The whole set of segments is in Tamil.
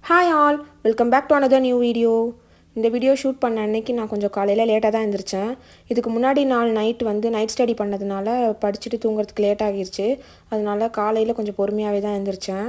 Hi all, welcome back to another new video. இந்த வீடியோ ஷூட் பண்ண அன்னைக்கு நான் கொஞ்சம் காலையில் லேட்டாக தான் எழுந்திரிச்சேன். இதுக்கு முன்னாடி நாள் நைட் ஸ்டடி பண்ணதுனால படிச்சுட்டு தூங்குறதுக்கு லேட் ஆகிருச்சு. அதனால காலையில் கொஞ்சம் பொறுமையாகவே தான் எழுந்திரிச்சேன்.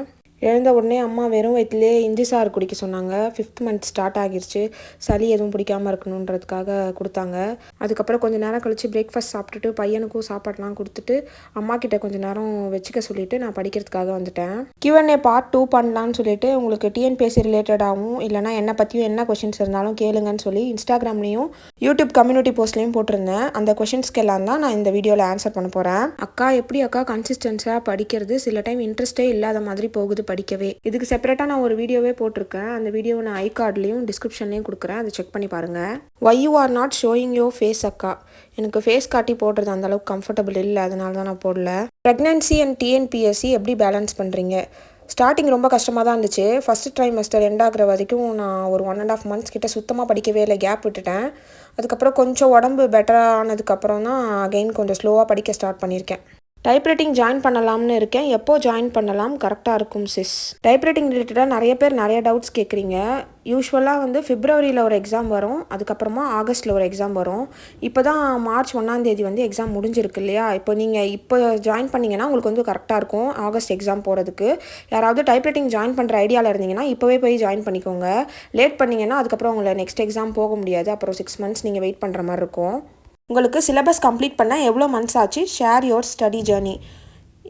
எழுந்த உடனே அம்மா வெறும் வயிற்றுலேயே இஞ்சி சாறு குடிக்க சொன்னாங்க. 5th மந்த் ஸ்டார்ட் ஆகிருச்சு, சளி எதுவும் பிடிக்காமல் இருக்கணுன்றதுக்காக கொடுத்தாங்க. அதுக்கப்புறம் கொஞ்சம் நேரம் கழித்து பிரேக்ஃபாஸ்ட் சாப்பிட்டுட்டு பையனுக்கும் சாப்பாடெலாம் கொடுத்துட்டு அம்மா கிட்ட கொஞ்சம் நேரம் வச்சுக்க சொல்லிவிட்டு நான் படிக்கிறதுக்காக வந்துட்டேன். Q&A பார்ட் 2 பண்ணலான்னு சொல்லிட்டு உங்களுக்கு டிஎன்பிஎஸ்சி ரிலேட்டடாகவும் இல்லைனா என்னை பற்றியும் என்ன கொஷின்ஸ் இருந்தாலும் கேளுங்கன்னு சொல்லி இன்ஸ்டாகிராம்லேயும் யூடியூப் கம்யூனிட்டி போஸ்ட்லேயும் போட்டிருந்தேன். அந்த கொஷின்ஸ்க்கு எல்லாம் தான் நான் இந்த வீடியோவில் ஆன்சர் பண்ண போகிறேன். எப்படி அக்கா கன்சிஸ்டன்ஸாக படிக்கிறது சில டைம் இன்ட்ரெஸ்டே இல்லாத மாதிரி போகுது படிக்கவே. இதுக்கு செப்பரேட்டாக நான் ஒரு வீடியோவே போட்டிருக்கேன். அந்த வீடியோவை நான் ஐகார்ட்லேயும் டிஸ்கிரிப்ஷன்லேயும் கொடுக்குறேன், அதை செக் பண்ணி பாருங்கள். Why you are not showing your face அக்கா? எனக்கு ஃபேஸ் காட்டி போடுறது அந்தளவுக்கு கம்ஃபர்டபுள் இல்லை, அதனால தான் நான் போடல. ப்ரெக்னென்சி அண்ட் டிஎன்பிஎஸ்சி எப்படி பேலன்ஸ் பண்ணுறீங்க? ஸ்டார்டிங் ரொம்ப கஷ்டமாக தான் இருந்துச்சு. ஃபஸ்ட்டு ட்ரைமஸ்டர் எண்ட் ஆகிற வரைக்கும் நான் ஒரு 1.5 months கிட்ட சுத்தமாக படிக்கவே இல்லை, கேப் விட்டுட்டேன். அதுக்கப்புறம் கொஞ்சம் உடம்பு பெட்டராக ஆனதுக்கப்புறம் தான் அகைன் கொஞ்சம் ஸ்லோவாக படிக்க ஸ்டார்ட் பண்ணியிருக்கேன். டைப்ரைட்டிங் ஜாயின் பண்ணலாம்னு இருக்கேன். எப்போ ஜாயின் பண்ணலாம் கரெக்டாக இருக்கும் சிஸ்? டைப்ரைட்டிங் ரிலேட்டடாக நிறைய பேர் நிறைய டவுட்ஸ் கேட்குறீங்க. யூஸ்வலாக ஃபிப்ரவரியில் ஒரு எக்ஸாம் வரும், அதுக்கப்புறமா ஆகஸ்ட்டில் ஒரு எக்ஸாம் வரும். இப்போ தான் மார்ச் 1 எக்ஸாம் முடிஞ்சிருக்கு இல்லையா? இப்போ நீங்கள் ஜாயின் பண்ணிங்கன்னா உங்களுக்கு கரெக்டாக இருக்கும் ஆகஸ்ட் எக்ஸாம் போகிறதுக்கு. யாராவது டைப்ரைட்டிங் ஜாயின் பண்ணுற ஐடியாவில் இருந்தீங்கன்னா இப்போவே போய் ஜாயின் பண்ணிக்கோங்க. லேட் பண்ணிங்கன்னா அதுக்கப்புறம் உங்களை நெக்ஸ்ட் எக்ஸாம் போக முடியாது. அப்புறம் 6 months நீங்கள் வெயிட் பண்ணுற மாதிரி இருக்கும். உங்களுக்கு சிலபஸ் கம்ப்ளீட் பண்ண எவ்வளோ மந்த்ஸ் ஆச்சு? Share your study journey.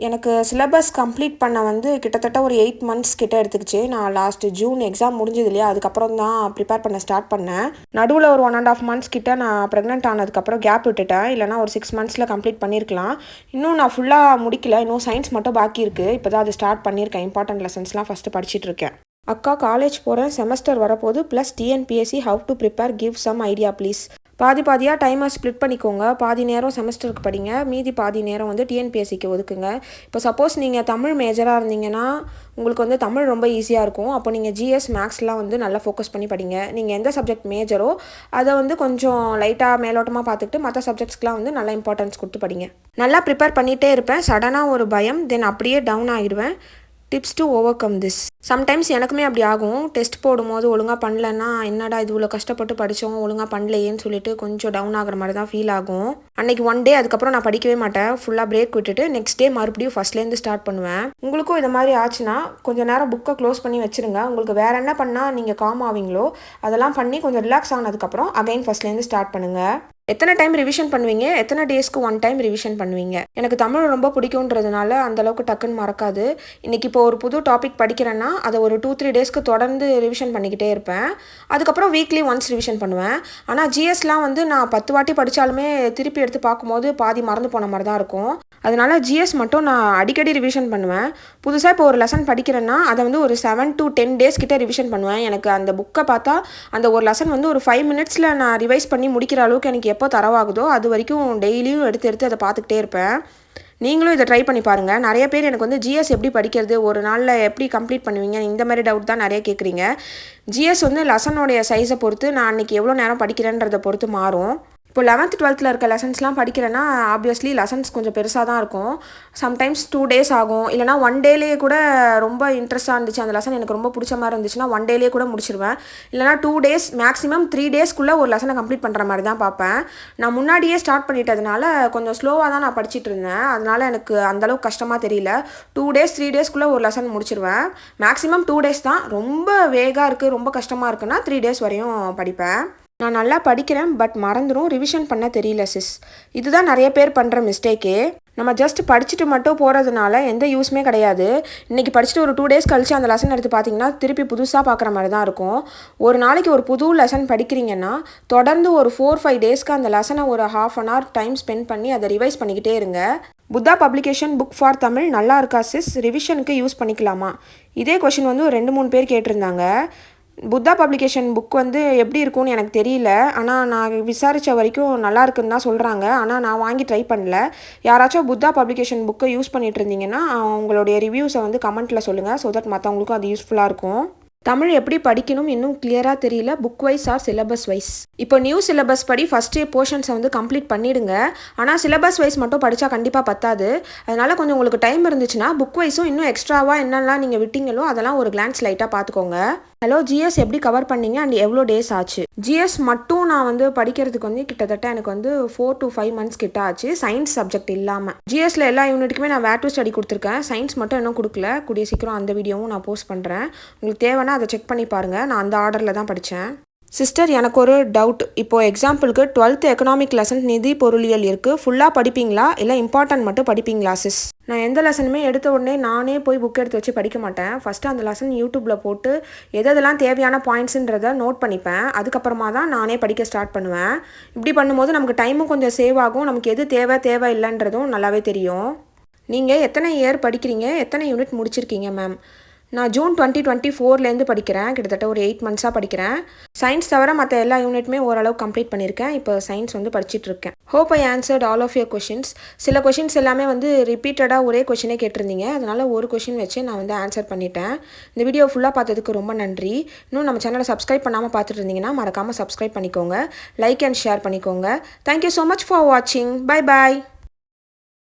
எனக்கு சிலபஸ் கம்ப்ளீட் பண்ண கிட்டத்தட்ட ஒரு 8 months கிட்ட எடுத்துக்கிச்சு. நான் லாஸ்ட் ஜூன் எக்ஸாம் முடிஞ்சது இல்லையா, அதுக்கப்புறம் தான் ப்ரிப்பேர் பண்ண ஸ்டார்ட் பண்ணேன். நடுவில் ஒரு 1.5 months கிட்ட நான் ப்ரெக்னென்ட் ஆனதுக்கப்புறம் கேப் விட்டுட்டேன். இல்லைனா ஒரு 6 months கம்ப்ளீட் பண்ணியிருக்கலாம். இன்னும் நான் ஃபுல்லாக முடிக்கல, இன்னும் சயின்ஸ் மட்டும் பாக்கி இருக்குது. இப்போ தான் அது ஸ்டார்ட் பண்ணியிருக்கேன். இம்பார்ட்டன்ட் லெசன்ஸ்லாம் ஃபஸ்ட்டு படிச்சுட்டு இருக்கேன். அக்கா காலேஜ் போகிறேன், செமஸ்டர் வரப்போது, plus TNPSC how to prepare, give some idea please. பாதியாக டைமை ஸ்ப்ளிட் பண்ணிக்கோங்க. பாதி நேரம் செமஸ்டருக்கு படிங்க, மீதி பாதி நேரம் டிஎன்பிஎஸ்சிக்கு ஒதுக்குங்க. இப்போ சப்போஸ் நீங்கள் தமிழ் மேஜராக இருந்தீங்கன்னா உங்களுக்கு தமிழ் ரொம்ப ஈஸியாக இருக்கும். அப்போ நீங்கள் ஜிஎஸ் மேக்ஸ்லாம் நல்லா ஃபோக்கஸ் பண்ணி படிங்க. நீங்கள் எந்த சப்ஜெக்ட் மேஜரோ அதை கொஞ்சம் லைட்டாக மேலோட்டமாக பார்த்துட்டு மற்ற சப்ஜெக்ட்ஸ்க்குலாம் நல்லா இம்பார்ட்டன்ஸ் கொடுத்து படிங்க. நல்லா ப்ரிப்பேர் பண்ணிகிட்டே இருப்பேன், சடனாக ஒரு பயம், தென் அப்படியே டவுன் ஆகிடுவேன். Tips to overcome this. Sometimes எனக்குமே அப்படி ஆகும். டெஸ்ட் போடும்போது ஒழுங்காக பண்ணலன்னா என்னடா இது இவ்வளோ கஷ்டப்பட்டு படித்தோம் ஒழுங்காக பண்ணலையேன்னு சொல்லிட்டு கொஞ்சம் டவுன் ஆகிற மாதிரி தான் ஃபீல் ஆகும். அன்றைக்கி 1 day அதுக்கப்புறம் நான் படிக்கவே மாட்டேன். ஃபுல்லாக பிரேக் விட்டுட்டு நெக்ஸ்ட் டே மறுபடியும் ஃபஸ்ட்லேருந்து ஸ்டார்ட் பண்ணுவேன். உங்களுக்கும் இது மாதிரி ஆச்சுன்னா கொஞ்சம் நேரம் புக்கை க்ளோஸ் பண்ணி வச்சுருங்க. உங்களுக்கு வேறு என்ன பண்ணால் நீங்கள் காம் ஆவீங்களோ அதெல்லாம் பண்ணி கொஞ்சம் ரிலாக்ஸ் ஆனதுக்கப்புறம் அகைன் ஃபஸ்ட்லேருந்து ஸ்டார்ட் பண்ணுங்கள். எத்தனை டைம் ரிவிஷன் பண்ணுவீங்க? எத்தனை டேஸ்க்கு 1 time ரிவிஷன் பண்ணுவீங்க? எனக்கு தமிழ் ரொம்ப பிடிக்குன்றதுனால அந்தளவுக்கு டக்குன்னு மறக்காது. இன்றைக்கி இப்போ ஒரு புது டாபிக் படிக்கிறேன்னா அதை ஒரு 2-3 daysக்கு தொடர்ந்து ரிவிஷன் பண்ணிக்கிட்டே இருப்பேன். அதுக்கப்புறம் வீக்லி ஒன்ஸ் ரிவிஷன் பண்ணுவேன். ஆனால் ஜிஎஸ்லாம் நான் 10 வாட்டி படித்தாலுமே திருப்பி எடுத்து பார்க்கும்போது பாதி மறந்து போன மாதிரி தான் இருக்கும். அதனால் ஜிஎஸ் மட்டும் நான் அடிக்கடி ரிவிஷன் பண்ணுவேன். புதுசாக இப்போ ஒரு லெசன் படிக்கிறேன்னா அதை ஒரு 7 to 10 days கிட்ட ரிவிஷன் பண்ணுவேன். எனக்கு அந்த புக்கை பார்த்தா அந்த ஒரு லெசன் ஒரு 5 minutes நான் ரிவைஸ் பண்ணி முடிக்கிற அளவுக்கு எனக்கு எப்போ தரவாகுதோ அது வரைக்கும் டெய்லியும் எடுத்து அதை பார்த்துக்கிட்டே இருப்பேன். நீங்களும் இதை ட்ரை பண்ணி பாருங்கள். நிறைய பேர் எனக்கு ஜிஎஸ் எப்படி படிக்கிறது, ஒரு நாளில் எப்படி கம்ப்ளீட் பண்ணுவீங்க, இந்த மாதிரி டவுட் தான் நிறைய கேட்குறீங்க. ஜிஎஸ் லெசனோடைய சைஸை பொறுத்து நான் அன்றைக்கி எவ்வளோ நேரம் படிக்கிறேன்றதை பொறுத்து மாறும். இப்போ 11th 12th இருக்க லெசன்ஸ்லாம் படிக்கிறேன்னா ஆப்வியஸ்லி லெசன்ஸ் கொஞ்சம் பெருசாக தான் இருக்கும். சம்டைம்ஸ் 2 days ஆகும். இல்லைனா 1 dayலேயே கூட ரொம்ப இன்ட்ரெஸ்ட்டாக இருந்துச்சு அந்த லெசன், எனக்கு ரொம்ப பிடிச்ச மாதிரி இருந்துச்சுன்னா 1 dayலேயே கூட முடிச்சிருவேன். இல்லைனா 2 days மேக்ஸிமம் 3 daysக்குள்ளே ஒரு லெசனை கம்ப்ளீட் பண்ணுற மாதிரி தான் பார்ப்பேன். நான் முன்னாடியே ஸ்டார்ட் பண்ணிட்டதுனால கொஞ்சம் ஸ்லோவாக தான் நான் படிச்சுட்டு இருந்தேன். அதனால் எனக்கு அந்தளவுக்கு கஷ்டமாக தெரியல. 2 days 3 daysக்குள்ளே ஒரு லெசன் முடிச்சிருவேன். மேக்ஸிமம் 2 days தான். ரொம்ப வேகாக இருக்குது, ரொம்ப கஷ்டமாக இருக்குன்னா 3 days வரையும் படிப்பேன். நான் நல்லா படிக்கிறேன், பட் மறந்துடும், ரிவிஷன் பண்ண தெரியல சிஸ். இதுதான் நிறைய பேர் பண்ணுற மிஸ்டேக்கே. நம்ம ஜஸ்ட் படிச்சுட்டு மட்டும் போகிறதுனால எந்த யூஸுமே கிடையாது. இன்றைக்கி படிச்சுட்டு ஒரு 2 days கழிச்சு அந்த லெசன் எடுத்து பார்த்தீங்கன்னா திருப்பி புதுசாக பார்க்குற மாதிரி தான் இருக்கும். ஒரு நாளைக்கு ஒரு புது லெசன் படிக்கிறீங்கன்னா தொடர்ந்து ஒரு 4-5 daysக்கு அந்த லெசனை ஒரு 1/2 hour டைம் ஸ்பெண்ட் பண்ணி அதை ரிவைஸ் பண்ணிக்கிட்டே இருங்க. Buddha publication book for Tamil நல்லா இருக்கா சிஸ்? ரிவிஷனுக்கு யூஸ் பண்ணிக்கலாமா? இதே கொஷின் 2-3 பேர் கேட்டிருந்தாங்க. புத்தா பப்ளிகேஷன் புக் எப்படி இருக்கும்னு எனக்கு தெரியல. ஆனால் நான் விசாரித்த வரைக்கும் நல்லா இருக்குன்னு தான் சொல்கிறாங்க. ஆனால் நான் வாங்கி ட்ரை பண்ணல. யாராச்சும் புத்தா பப்ளிகேஷன் புக்கை யூஸ் பண்ணிட்டு இருந்தீங்கன்னா உங்களுடைய ரிவ்யூஸை கமெண்ட்டில் சொல்லுங்கள். ஸோ தட் மற்றவங்களுக்கும் அது யூஸ்ஃபுல்லாக இருக்கும். தமிழ் எப்படி படிக்கணும் இன்னும் கிளியராக தெரியல, book wise or syllabus wise? இப்போ நியூ சிலபஸ் படி ஃபஸ்ட்டு போர்ஷன்ஸை கம்ப்ளீட் பண்ணிவிடுங்க. ஆனால் சிலபஸ் வைஸ் மட்டும் படித்தா கண்டிப்பாக பத்தாது. அதனால் கொஞ்சம் உங்களுக்கு டைம் இருந்துச்சுன்னா புக் வைஸும் இன்னும் எக்ஸ்ட்ராவாக என்னெல்லாம் நீங்கள் விட்டீங்களோ அதெல்லாம் ஒரு கிளான்ஸ் லைட்டாக பார்த்துக்கோங்க. ஹலோ, ஜிஎஸ் எப்படி கவர் பண்ணீங்க அண்ட் எவ்வளோ டேஸ் ஆச்சு? ஜிஎஸ் மட்டும் நான் வந்து படிக்கிறதுக்கு வந்து கிட்டத்தட்ட எனக்கு வந்து 4 to 5 months கிட்ட ஆச்சு, சயின்ஸ் சப்ஜெக்ட் இல்லாமல். ஜிஎஸ்ல எல்லா யூனிட்டுக்குமே நான் வேர் டு ஸ்டடி கொடுத்துருக்கேன், சயின்ஸ் மட்டும் இன்னும் கொடுக்கல. கூடிய சீக்கிரம் அந்த வீடியோவும் நான் போஸ்ட் பண்ணுறேன். உங்களுக்கு தேவைன்னா அதை செக் பண்ணி பாருங்கள். நான் அந்த ஆர்டரில் தான் படித்தேன். சிஸ்டர், எனக்கு ஒரு டவுட். இப்போது எக்ஸாம்பிளுக்கு 12th எக்கனாமிக் லெசன் நிதி பொருளியல் இருக்குது, ஃபுல்லாக படிப்பீங்களா இல்லை இம்பார்ட்டன்ட் மட்டும் படிப்பீங்களா சிஸ்? நான் எந்த லெசனுமே எடுத்த உடனே நானே போய் புக் எடுத்து வச்சு படிக்க மாட்டேன். ஃபஸ்ட்டு அந்த லெசன் யூடியூப்பில் போட்டு எதெல்லாம் தேவையான பாயிண்ட்ஸுன்றதை நோட் பண்ணிப்பேன். அதுக்கப்புறமா தான் நானே படிக்க ஸ்டார்ட் பண்ணுவேன். இப்படி பண்ணும்போது நமக்கு டைமும் கொஞ்சம் சேவ் ஆகும், நமக்கு எது தேவை இல்லைன்றதும் நல்லாவே தெரியும். நீங்கள் எத்தனை இயர் படிக்கிறீங்க, எத்தனை யூனிட் முடிச்சிருக்கீங்க மேம்? நான் ஜூன் 2024 படிக்கிறேன், கிட்டத்தட்ட ஒரு 8 months படிக்கிறேன். சயின்ஸ் தவிர மற்ற எல்லா யூனிட்டுமே ஓரளவு கம்ப்ளீட் பண்ணியிருக்கேன். இப்போ சயின்ஸ் வந்து படிச்சுட்டு இருக்கேன். Hope I answered all of your questions. சில கொஷின்ஸ் எல்லாமே வந்து ரிப்பீட்டடாக ஒரே கொஷினே கேட்டிருந்தீங்க, அதனால் ஒரு கொஷின் வச்சு நான் வந்து ஆன்சர் பண்ணிட்டேன். இந்த வீடியோ ஃபுல்லாக பார்த்ததுக்கு ரொம்ப நன்றி. இன்னும் நம்ம சேனலை சப்ஸ்கிரைப் பண்ணாமல் பார்த்துட்டு இருந்தீங்கன்னா மறக்காமல் சப்ஸ்கிரைப் பண்ணிக்கோங்க, லைக் அண்ட் ஷேர் பண்ணிக்கோங்க. தேங்க்யூ ஸோ மச் ஃபார் வாட்சிங். Bye bye.